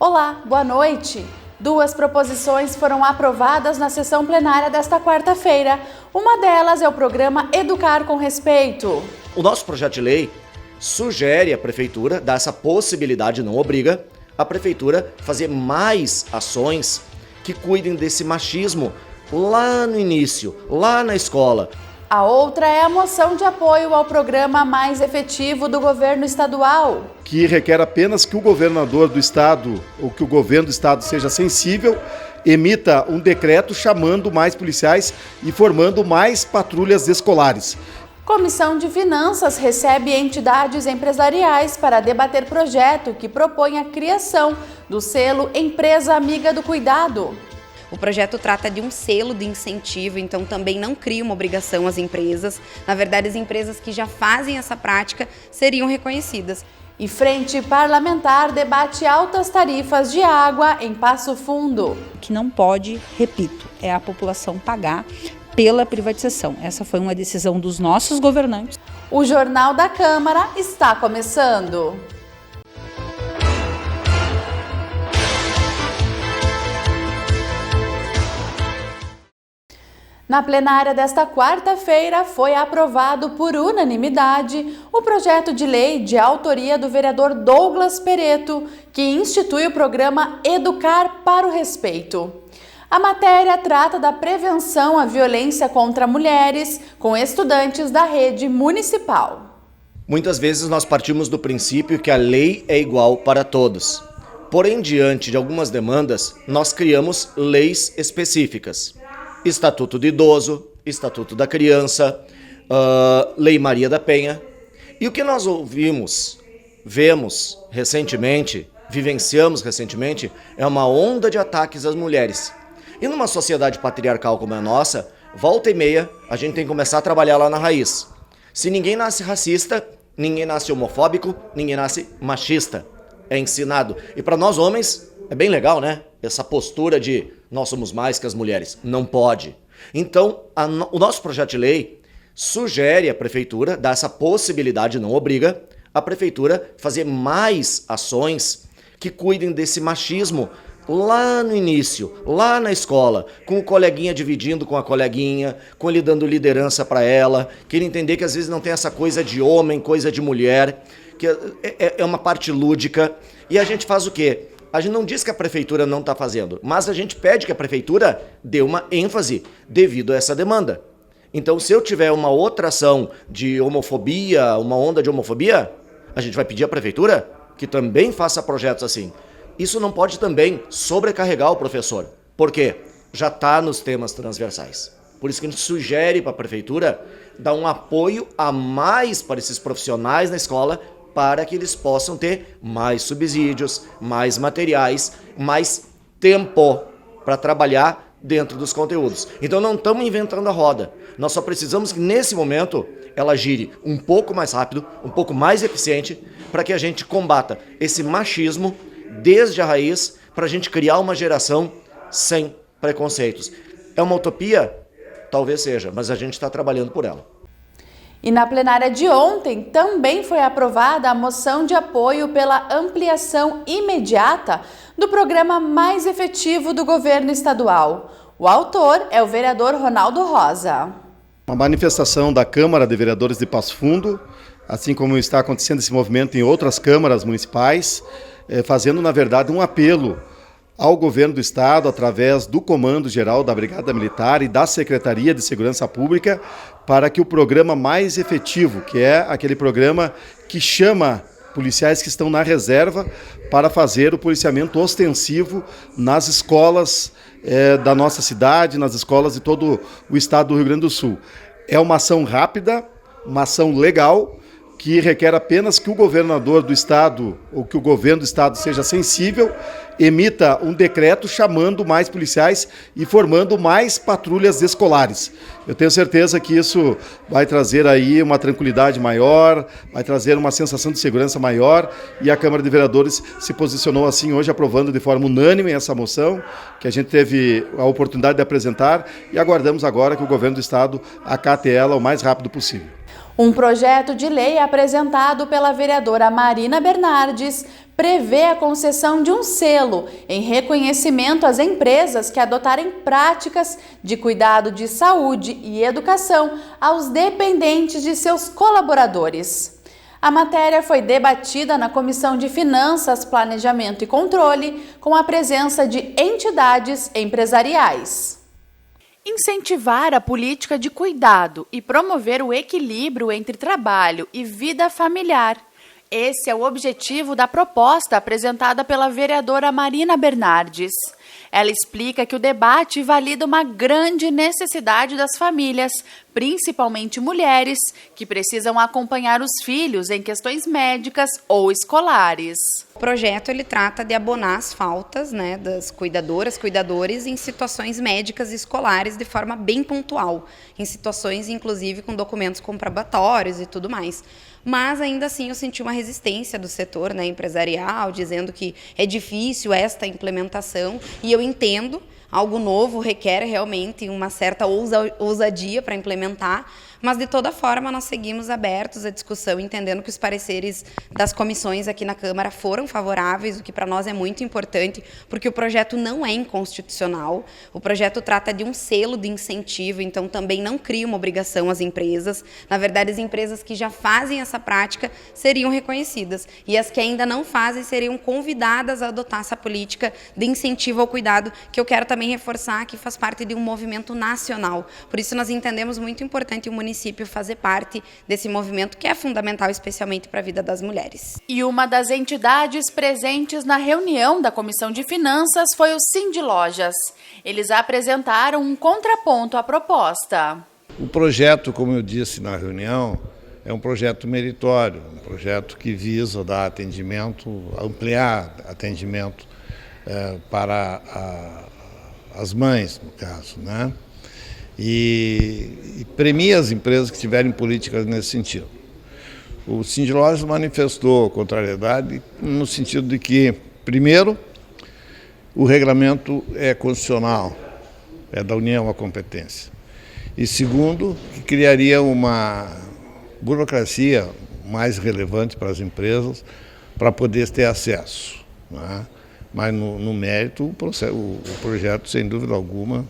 Olá, boa noite! 2 proposições foram aprovadas na sessão plenária desta quarta-feira. Uma delas é o programa Educar com Respeito. O nosso projeto de lei sugere à Prefeitura, dá essa possibilidade, não obriga, a Prefeitura fazer mais ações que cuidem desse machismo lá no início, lá na escola. A outra é a moção de apoio ao programa mais efetivo do governo estadual, que requer apenas que o governador do estado ou que o governo do estado seja sensível, emita um decreto chamando mais policiais e formando mais patrulhas escolares. Comissão de Finanças recebe entidades empresariais para debater projeto que propõe a criação do selo Empresa Amiga do Cuidado. O projeto trata de um selo de incentivo, então também não cria uma obrigação às empresas. Na verdade, as empresas que já fazem essa prática seriam reconhecidas. E Frente Parlamentar debate altas tarifas de água em Passo Fundo. Que não pode, repito, é a população pagar pela privatização. Essa foi uma decisão dos nossos governantes. O Jornal da Câmara está começando. Na plenária desta quarta-feira foi aprovado por unanimidade o projeto de lei de autoria do vereador Douglas Peretto, que institui o programa Educar para o Respeito. A matéria trata da prevenção à violência contra mulheres com estudantes da rede municipal. Muitas vezes nós partimos do princípio que a lei é igual para todos. Porém, diante de algumas demandas, nós criamos leis específicas. Estatuto do Idoso, Estatuto da Criança, Lei Maria da Penha. E o que nós vemos recentemente, vivenciamos recentemente, é uma onda de ataques às mulheres. E numa sociedade patriarcal como a nossa, volta e meia, a gente tem que começar a trabalhar lá na raiz. Se ninguém nasce racista, ninguém nasce homofóbico, ninguém nasce machista. É ensinado. E para nós homens, é bem legal, né? Essa postura de nós somos mais que as mulheres. Não pode. Então, o nosso projeto de lei sugere à Prefeitura, dá essa possibilidade, não obriga, a Prefeitura fazer mais ações que cuidem desse machismo lá no início, lá na escola, com o coleguinha dividindo com a coleguinha, com ele dando liderança para ela, que ele entender que às vezes não tem essa coisa de homem, coisa de mulher, que é uma parte lúdica. E a gente faz o quê? A gente não diz que a Prefeitura não está fazendo, mas a gente pede que a Prefeitura dê uma ênfase devido a essa demanda. Então, se eu tiver uma outra ação de homofobia, uma onda de homofobia, a gente vai pedir à Prefeitura que também faça projetos assim. Isso não pode também sobrecarregar o professor, porque já está nos temas transversais. Por isso que a gente sugere para a Prefeitura dar um apoio a mais para esses profissionais na escola, para que eles possam ter mais subsídios, mais materiais, mais tempo para trabalhar dentro dos conteúdos. Então não estamos inventando a roda. Nós só precisamos que nesse momento ela gire um pouco mais rápido, um pouco mais eficiente, para que a gente combata esse machismo desde a raiz, para a gente criar uma geração sem preconceitos. É uma utopia? Talvez seja, mas a gente está trabalhando por ela. E na plenária de ontem também foi aprovada a moção de apoio pela ampliação imediata do programa mais efetivo do governo estadual. O autor é o vereador Ronaldo Rosa. Uma manifestação da Câmara de Vereadores de Passo Fundo, assim como está acontecendo esse movimento em outras câmaras municipais, fazendo, na verdade, um apelo ao governo do estado, através do Comando Geral da Brigada Militar e da Secretaria de Segurança Pública, para que o programa mais efetivo, que é aquele programa que chama policiais que estão na reserva para fazer o policiamento ostensivo nas escolas da nossa cidade, nas escolas de todo o estado do Rio Grande do Sul. É uma ação rápida, uma ação legal, que requer apenas que o governador do estado ou que o governo do estado seja sensível, emita um decreto chamando mais policiais e formando mais patrulhas escolares. Eu tenho certeza que isso vai trazer aí uma tranquilidade maior, vai trazer uma sensação de segurança maior, e a Câmara de Vereadores se posicionou assim hoje, aprovando de forma unânime essa moção, que a gente teve a oportunidade de apresentar, e aguardamos agora que o governo do estado acate ela o mais rápido possível. Um projeto de lei apresentado pela vereadora Marina Bernardes prevê a concessão de um selo em reconhecimento às empresas que adotarem práticas de cuidado de saúde e educação aos dependentes de seus colaboradores. A matéria foi debatida na Comissão de Finanças, Planejamento e Controle, com a presença de entidades empresariais. Incentivar a política de cuidado e promover o equilíbrio entre trabalho e vida familiar. Esse é o objetivo da proposta apresentada pela vereadora Marina Bernardes. Ela explica que o debate valida uma grande necessidade das famílias, principalmente mulheres, que precisam acompanhar os filhos em questões médicas ou escolares. O projeto ele trata de abonar as faltas, das cuidadoras, cuidadores em situações médicas e escolares de forma bem pontual, em situações inclusive com documentos comprobatórios e tudo mais. Mas ainda assim eu senti uma resistência do setor empresarial, dizendo que é difícil esta implementação, e eu entendo, algo novo requer realmente uma certa ousadia para implementar, mas de toda forma nós seguimos abertos à discussão, entendendo que os pareceres das comissões aqui na Câmara foram favoráveis, o que para nós é muito importante, porque o projeto não é inconstitucional, o projeto trata de um selo de incentivo, então também não cria uma obrigação às empresas. Na verdade, as empresas que já fazem essa prática seriam reconhecidas, e as que ainda não fazem seriam convidadas a adotar essa política de incentivo ao cuidado, que eu quero também reforçar que faz parte de um movimento nacional. Por isso nós entendemos muito importante o município fazer parte desse movimento, que é fundamental especialmente para a vida das mulheres. E uma das entidades presentes na reunião da Comissão de Finanças foi o Sindilojas. Eles apresentaram um contraponto à proposta. O projeto, como eu disse na reunião, é um projeto meritório, um projeto que visa dar atendimento, ampliar atendimento para as mães, no caso, e premia as empresas que tiverem políticas nesse sentido. O Sindilojas manifestou contrariedade no sentido de que, primeiro, o regulamento é constitucional, é da União a competência. E segundo, que criaria uma burocracia mais relevante para as empresas para poder ter acesso. Mas no mérito, o projeto, sem dúvida alguma,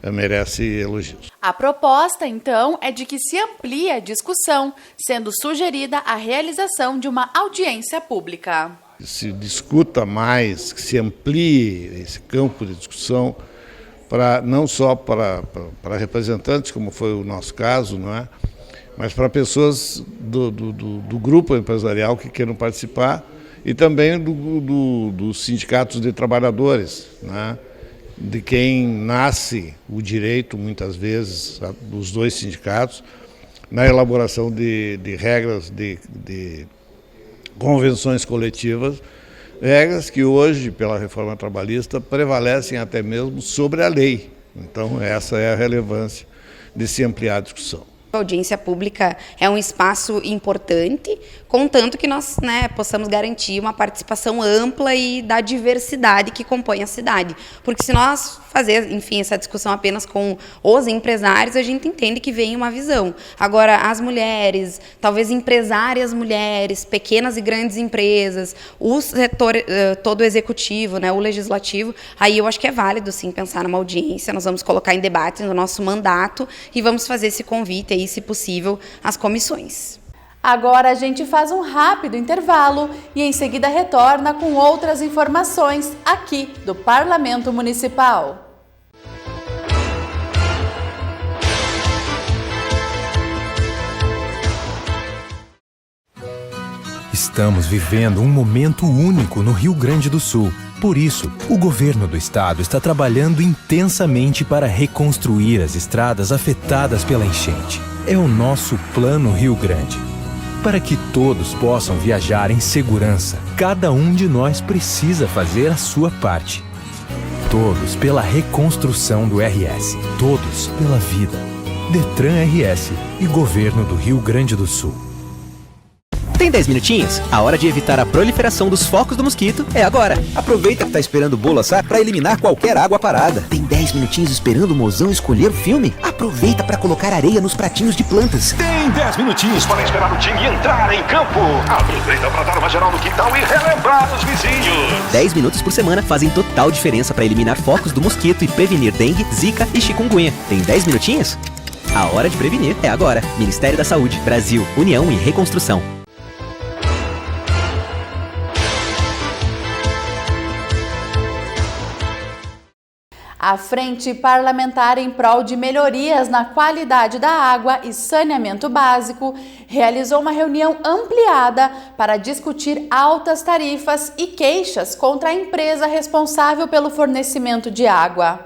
merece elogios. A proposta, então, é de que se amplie a discussão, sendo sugerida a realização de uma audiência pública. Se discuta mais, que se amplie esse campo de discussão, não só para representantes, como foi o nosso caso, mas para pessoas do grupo empresarial que queiram participar, e também dos sindicatos de trabalhadores, de quem nasce o direito, muitas vezes, dos dois sindicatos, na elaboração de regras de convenções coletivas, regras que hoje, pela reforma trabalhista, prevalecem até mesmo sobre a lei. Então, essa é a relevância de se ampliar a discussão. A audiência pública é um espaço importante, contanto que nós possamos garantir uma participação ampla e da diversidade que compõe a cidade. Porque se nós fazer, essa discussão apenas com os empresários, a gente entende que vem uma visão. Agora, as mulheres, talvez empresárias mulheres, pequenas e grandes empresas, o setor todo executivo, o legislativo, aí eu acho que é válido sim pensar numa audiência. Nós vamos colocar em debate no nosso mandato e vamos fazer esse convite aí, se possível, às comissões. Agora a gente faz um rápido intervalo e em seguida retorna com outras informações aqui do Parlamento Municipal. Estamos vivendo um momento único no Rio Grande do Sul. Por isso, o governo do estado está trabalhando intensamente para reconstruir as estradas afetadas pela enchente. É o nosso Plano Rio Grande. Para que todos possam viajar em segurança, cada um de nós precisa fazer a sua parte. Todos pela reconstrução do RS. Todos pela vida. Detran RS e Governo do Rio Grande do Sul. Tem 10 minutinhos? A hora de evitar a proliferação dos focos do mosquito é agora. Aproveita que tá esperando o bolo assar para eliminar qualquer água parada. Tem 10 minutinhos esperando o mozão escolher o filme? Aproveita para colocar areia nos pratinhos de plantas. Tem 10 minutinhos para esperar o time entrar em campo. Aproveita para dar uma geral no quintal e relembrar os vizinhos. 10 minutos por semana fazem total diferença para eliminar focos do mosquito e prevenir dengue, zika e chikungunya. Tem 10 minutinhos? A hora de prevenir é agora. Ministério da Saúde, Brasil, União e Reconstrução. A Frente Parlamentar em Prol de Melhorias na Qualidade da Água e Saneamento Básico realizou uma reunião ampliada para discutir altas tarifas e queixas contra a empresa responsável pelo fornecimento de água.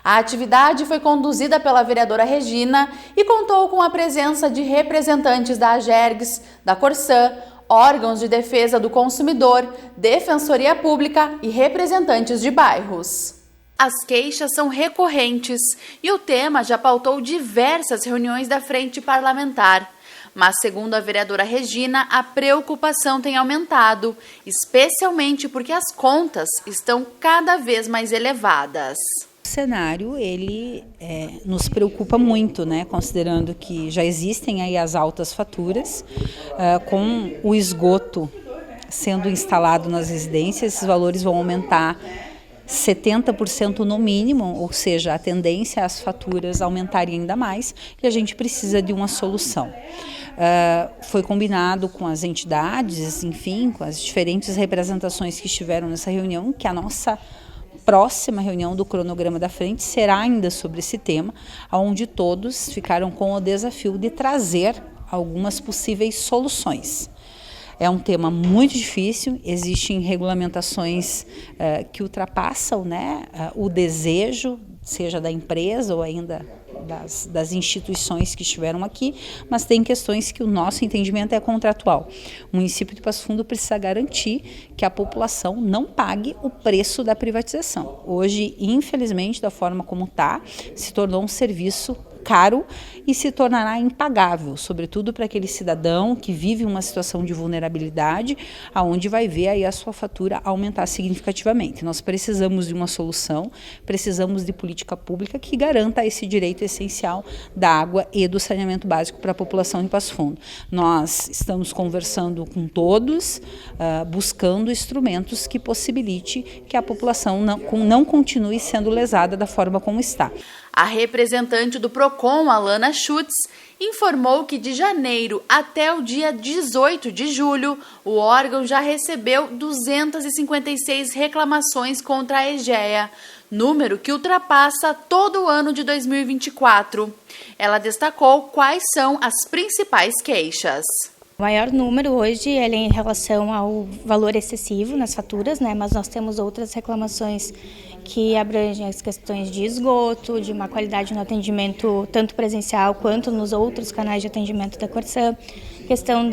A atividade foi conduzida pela vereadora Regina e contou com a presença de representantes da Agergs, da Corsã, órgãos de defesa do consumidor, Defensoria Pública e representantes de bairros. As queixas são recorrentes e o tema já pautou diversas reuniões da Frente Parlamentar. Mas, segundo a vereadora Regina, a preocupação tem aumentado, especialmente porque as contas estão cada vez mais elevadas. O cenário, ele nos preocupa muito, né? Considerando que já existem aí as altas faturas, com o esgoto sendo instalado nas residências, esses valores vão aumentar 70% no mínimo, ou seja, a tendência é as faturas aumentarem ainda mais e a gente precisa de uma solução. Foi combinado com as entidades, enfim, com as diferentes representações que estiveram nessa reunião, que a nossa próxima reunião do cronograma da frente será ainda sobre esse tema, onde todos ficaram com o desafio de trazer algumas possíveis soluções. É um tema muito difícil, existem regulamentações que ultrapassam, né, o desejo, seja da empresa ou ainda das instituições que estiveram aqui, mas tem questões que o nosso entendimento é contratual. O município de Passo Fundo precisa garantir que a população não pague o preço da privatização. Hoje, infelizmente, da forma como está, se tornou um serviço caro e se tornará impagável, sobretudo para aquele cidadão que vive uma situação de vulnerabilidade, aonde vai ver aí a sua fatura aumentar significativamente. Nós precisamos de uma solução, precisamos de política pública que garanta esse direito essencial da água e do saneamento básico para a população de Passo Fundo. Nós estamos conversando com todos, buscando instrumentos que possibilite que a população não continue sendo lesada da forma como está. A representante do PROCON, Alana Schutz, informou que de janeiro até o dia 18 de julho, o órgão já recebeu 256 reclamações contra a EGEA, número que ultrapassa todo o ano de 2024. Ela destacou quais são as principais queixas. O maior número hoje é em relação ao valor excessivo nas faturas, né? Mas nós temos outras reclamações que abrangem as questões de esgoto, de má qualidade no atendimento, tanto presencial quanto nos outros canais de atendimento da Corsã. Questão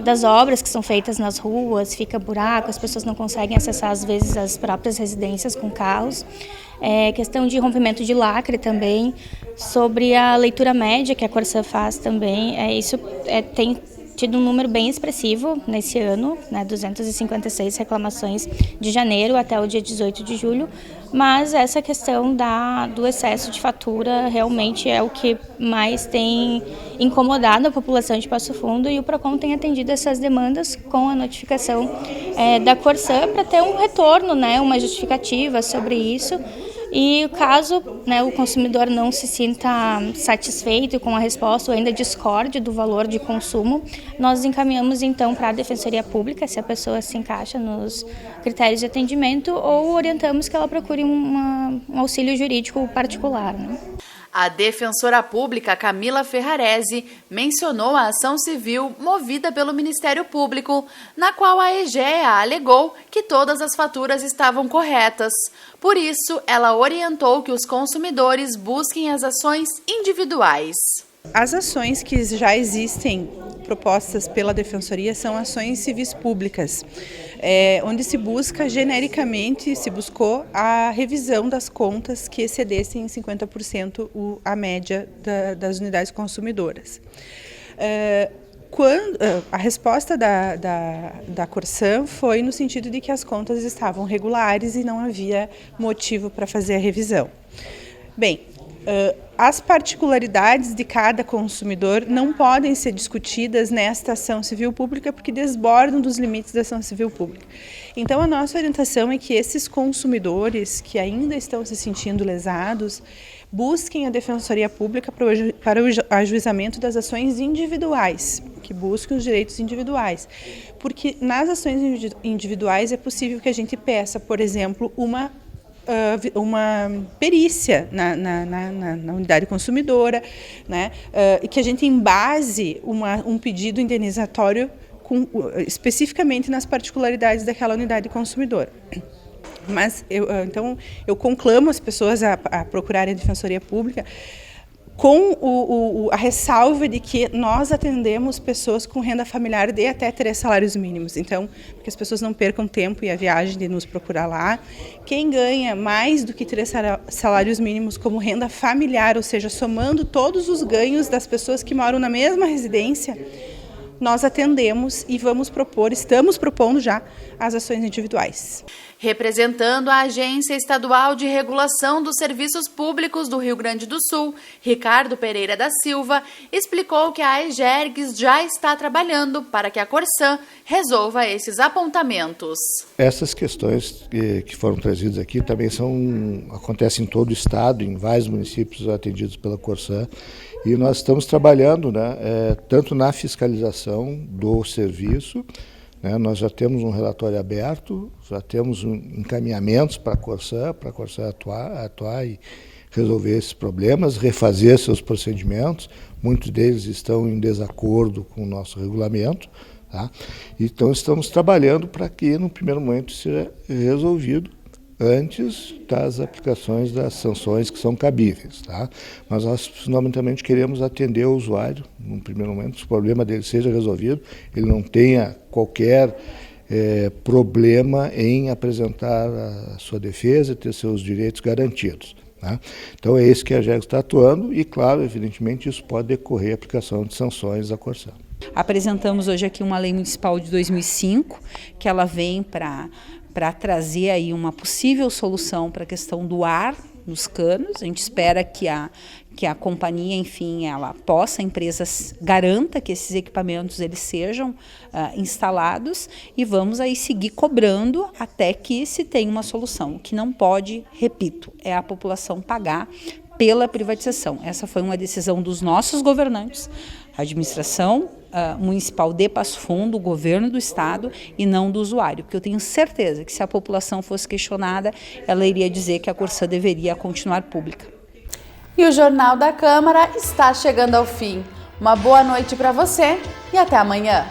das obras que são feitas nas ruas, fica buraco, as pessoas não conseguem acessar às vezes as próprias residências com carros. Questão de rompimento de lacre também, sobre a leitura média que a Corsã faz também, isso tem tido um número bem expressivo nesse ano, né, 256 reclamações de janeiro até o dia 18 de julho, mas essa questão do excesso de fatura realmente é o que mais tem incomodado a população de Passo Fundo, e o PROCON tem atendido essas demandas com a notificação da Corsã para ter um retorno, né, uma justificativa sobre isso. E caso, né, o consumidor não se sinta satisfeito com a resposta ou ainda discorde do valor de consumo, nós encaminhamos então para a Defensoria Pública, se a pessoa se encaixa nos critérios de atendimento, ou orientamos que ela procure um auxílio jurídico particular, né? A defensora pública Camila Ferrarese mencionou a ação civil movida pelo Ministério Público, na qual a EGEA alegou que todas as faturas estavam corretas. Por isso, ela orientou que os consumidores busquem as ações individuais. As ações que já existem propostas pela Defensoria são ações civis públicas, onde se busca genericamente, se buscou a revisão das contas que excedessem em 50% a média das unidades consumidoras. A resposta da Corsã foi no sentido de que as contas estavam regulares e não havia motivo para fazer a revisão. Bem, as particularidades de cada consumidor não podem ser discutidas nesta ação civil pública porque desbordam dos limites da ação civil pública. Então, a nossa orientação é que esses consumidores que ainda estão se sentindo lesados busquem a Defensoria Pública para o ajuizamento das ações individuais, que busquem os direitos individuais. Porque nas ações individuais é possível que a gente peça, por exemplo, uma perícia na unidade consumidora, né? E que a gente embase um pedido indenizatório especificamente nas particularidades daquela unidade consumidora. Mas então eu conclamo as pessoas a procurarem a Defensoria Pública com a ressalva de que nós atendemos pessoas com renda familiar de até 3 salários mínimos. Então, que as pessoas não percam tempo e a viagem de nos procurar lá. Quem ganha mais do que 3 salários mínimos como renda familiar, ou seja, somando todos os ganhos das pessoas que moram na mesma residência, nós atendemos e estamos propondo já as ações individuais. Representando a Agência Estadual de Regulação dos Serviços Públicos do Rio Grande do Sul, Ricardo Pereira da Silva explicou que a AEGERGS já está trabalhando para que a Corsã resolva esses apontamentos. Essas questões que foram trazidas aqui também acontecem em todo o estado, em vários municípios atendidos pela Corsã, e nós estamos trabalhando, tanto na fiscalização do serviço. Nós já temos um relatório aberto, já temos encaminhamentos para a Corsã atuar e resolver esses problemas, refazer seus procedimentos. Muitos deles estão em desacordo com o nosso regulamento. Tá? Então, estamos trabalhando para que, no primeiro momento, seja resolvido antes das aplicações das sanções que são cabíveis. Tá? Mas nós, fundamentalmente, queremos atender o usuário, no primeiro momento, que o problema dele seja resolvido, ele não tenha qualquer problema em apresentar a sua defesa, ter seus direitos garantidos. Tá? Então, é isso que a AEGERGS está atuando e, claro, evidentemente, isso pode decorrer a aplicação de sanções à Corsã. Apresentamos hoje aqui uma lei municipal de 2005, que ela vem para trazer aí uma possível solução para a questão do ar nos canos. A gente espera que a companhia, enfim, a empresa garanta que esses equipamentos eles sejam instalados e vamos aí seguir cobrando até que se tenha uma solução. O que não pode, repito, é a população pagar pela privatização. Essa foi uma decisão dos nossos governantes, a administração municipal de Passo Fundo, o governo do estado e não do usuário, porque eu tenho certeza que se a população fosse questionada, ela iria dizer que a Corsã deveria continuar pública. E o Jornal da Câmara está chegando ao fim. Uma boa noite para você e até amanhã.